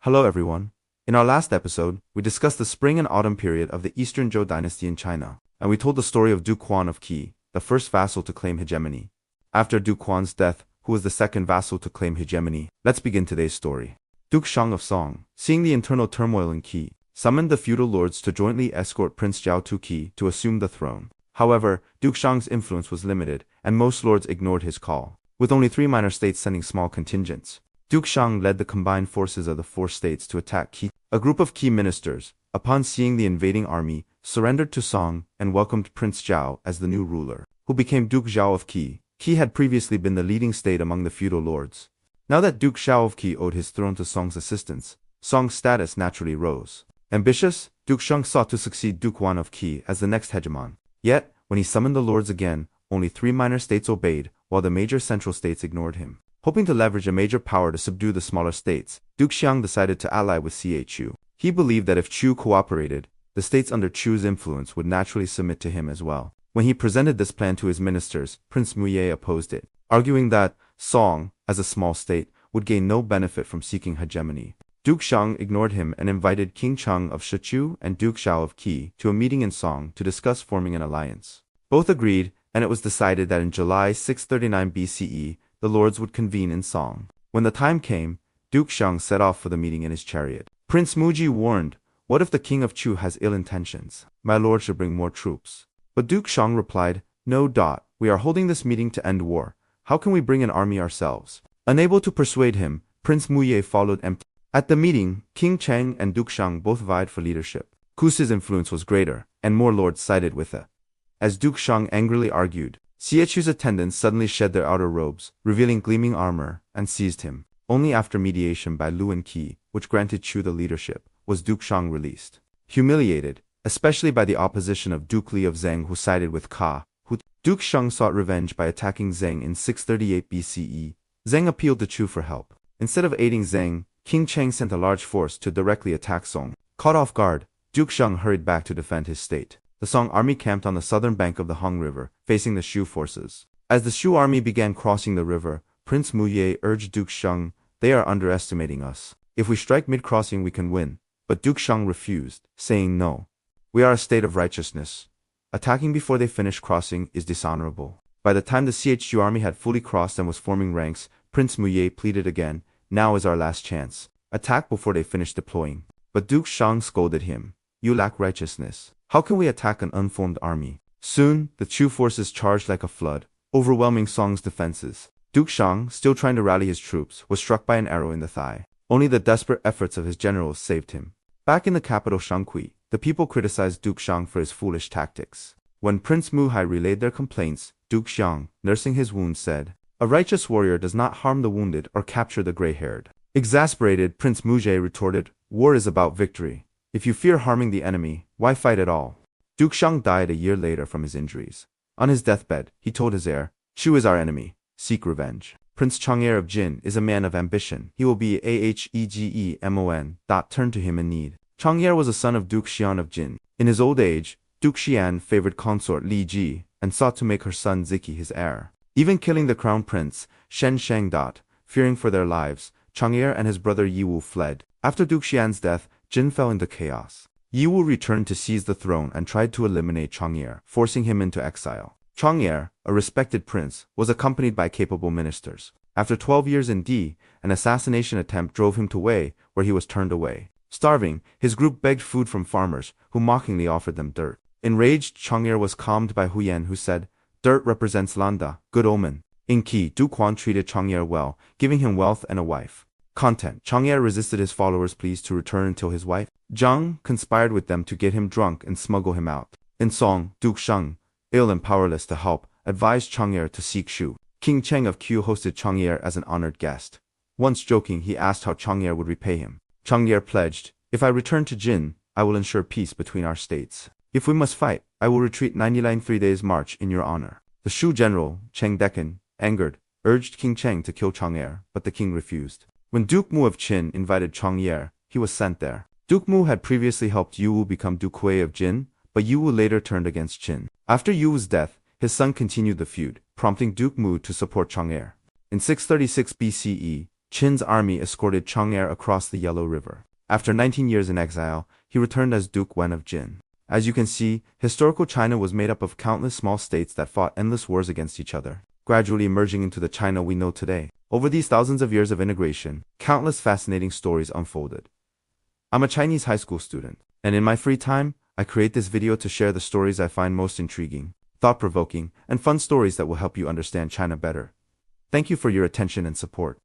Hello everyone. In our last episode, we discussed the spring and autumn period of the Eastern Zhou dynasty in China, and we told the story of Duke Huan of Qi, the first vassal to claim hegemony. After Duke Huan's death, who was the second vassal to claim hegemony, let's begin today's story. Duke Shang of Song, seeing the internal turmoil in Qi, summoned the feudal lords to jointly escort Prince Zhao to Qi to assume the throne. However, Duke Shang's influence was limited, and most lords ignored his call, with only 3 minor states sending small contingents. Duke Shang led the combined forces of the 4 states to attack Qi. A group of Qi ministers, upon seeing the invading army, surrendered to Song and welcomed Prince Zhao as the new ruler, who became Duke Zhao of Qi. Qi had previously been the leading state among the feudal lords. Now that Duke Zhao of Qi owed his throne to Song's assistance, Song's status naturally rose. Ambitious, Duke Shang sought to succeed Duke Huan of Qi as the next hegemon. Yet, when he summoned the lords again, only 3 minor states obeyed, while the major central states ignored him. Hoping to leverage a major power to subdue the smaller states, Duke Xiang decided to ally with Chu. He believed that if Chu cooperated, the states under Chu's influence would naturally submit to him as well. When he presented this plan to his ministers, Prince Muye opposed it, arguing that Song, as a small state, would gain no benefit from seeking hegemony. Duke Xiang ignored him and invited King Cheng of Shichu and Duke Xiao of Qi to a meeting in Song to discuss forming an alliance. Both agreed, and it was decided that in July 639 BCE, the lords would convene in Song. When the time came, Duke Xiang set off for the meeting in his chariot. Prince Muji warned, "What if the king of Chu has ill intentions? My lord should bring more troops." But Duke Xiang replied, "No. We are holding this meeting to end war. How can we bring an army ourselves?" Unable to persuade him, Prince Muye followed empty. At the meeting, King Cheng and Duke Xiang both vied for leadership. Ku's influence was greater, and more lords sided with it. As Duke Xiang angrily argued, Chu's attendants suddenly shed their outer robes, revealing gleaming armor, and seized him. Only after mediation by Lu and Qi, which granted Chu the leadership, was Duke Xiang released. Humiliated, especially by the opposition of Duke Li of Zheng who sided with Duke Xiang sought revenge by attacking Zheng in 638 BCE. Zheng appealed to Chu for help. Instead of aiding Zheng, King Cheng sent a large force to directly attack Song. Caught off guard, Duke Xiang hurried back to defend his state. The Song army camped on the southern bank of the Hong River, facing the Shu forces. As the Shu army began crossing the river, Prince Muye urged Duke Xiang, "They are underestimating us. If we strike mid-crossing we can win." But Duke Xiang refused, saying, "No. We are a state of righteousness. Attacking before they finish crossing is dishonorable." By the time the Chu army had fully crossed and was forming ranks, Prince Muye pleaded again, "Now is our last chance. Attack before they finish deploying." But Duke Xiang scolded him, "You lack righteousness. How can we attack an unformed army?" Soon, the Chu forces charged like a flood, overwhelming Song's defenses. Duke Xiang, still trying to rally his troops, was struck by an arrow in the thigh. Only the desperate efforts of his generals saved him. Back in the capital Shangqi, the people criticized Duke Xiang for his foolish tactics. When Prince Muhai relayed their complaints, Duke Xiang, nursing his wounds, said, "A righteous warrior does not harm the wounded or capture the gray-haired." Exasperated, Prince Muje retorted, "War is about victory. If you fear harming the enemy, why fight at all?" Duke Xiang died a year later from his injuries. On his deathbed, he told his heir, "Chu is our enemy. Seek revenge." Prince Chang'er of Jin is a man of ambition. He will be Ahegemon. Turn to him in need. Chang'er was a son of Duke Xian of Jin. In his old age, Duke Xian favored consort Li Ji and sought to make her son Ziki his heir, even killing the crown prince, Shen Sheng. Fearing for their lives, Chang'er and his brother Yiwu fled. After Duke Xian's death, Jin fell into chaos. Yiwu returned to seize the throne and tried to eliminate Chang'er, forcing him into exile. Chang'er, a respected prince, was accompanied by capable ministers. After 12 years in Di, an assassination attempt drove him to Wei, where he was turned away. Starving, his group begged food from farmers, who mockingly offered them dirt. Enraged, Chang'er was calmed by Huyen, who said, "Dirt represents Landa, good omen." In Qi, Duke Huan treated Chang'er well, giving him wealth and a wife. Content: Chang'er resisted his followers' pleas to return until his wife, Zhang, conspired with them to get him drunk and smuggle him out. In Song, Duke Sheng, ill and powerless to help, advised Chang'er to seek Shu. King Cheng of Qiu hosted Chang'er as an honored guest. Once joking, he asked how Chang'er would repay him. Chang'er pledged, "If I return to Jin, I will ensure peace between our states. If we must fight, I will retreat 99 3-days march in your honor." The Shu general, Cheng Dechen, angered, urged King Cheng to kill Chang'er, but the king refused. When Duke Mu of Qin invited Chang'er, he was sent there. Duke Mu had previously helped Yiwu become Duke Hui of Jin, but Yiwu later turned against Qin. After Yiwu's death, his son continued the feud, prompting Duke Mu to support Chang'er. In 636 BCE, Qin's army escorted Chang'er across the Yellow River. After 19 years in exile, he returned as Duke Wen of Jin. As you can see, historical China was made up of countless small states that fought endless wars against each other, gradually emerging into the China we know today. Over these thousands of years of integration, countless fascinating stories unfolded. I'm a Chinese high school student, and in my free time, I create this video to share the stories I find most intriguing, thought-provoking, and fun stories that will help you understand China better. Thank you for your attention and support.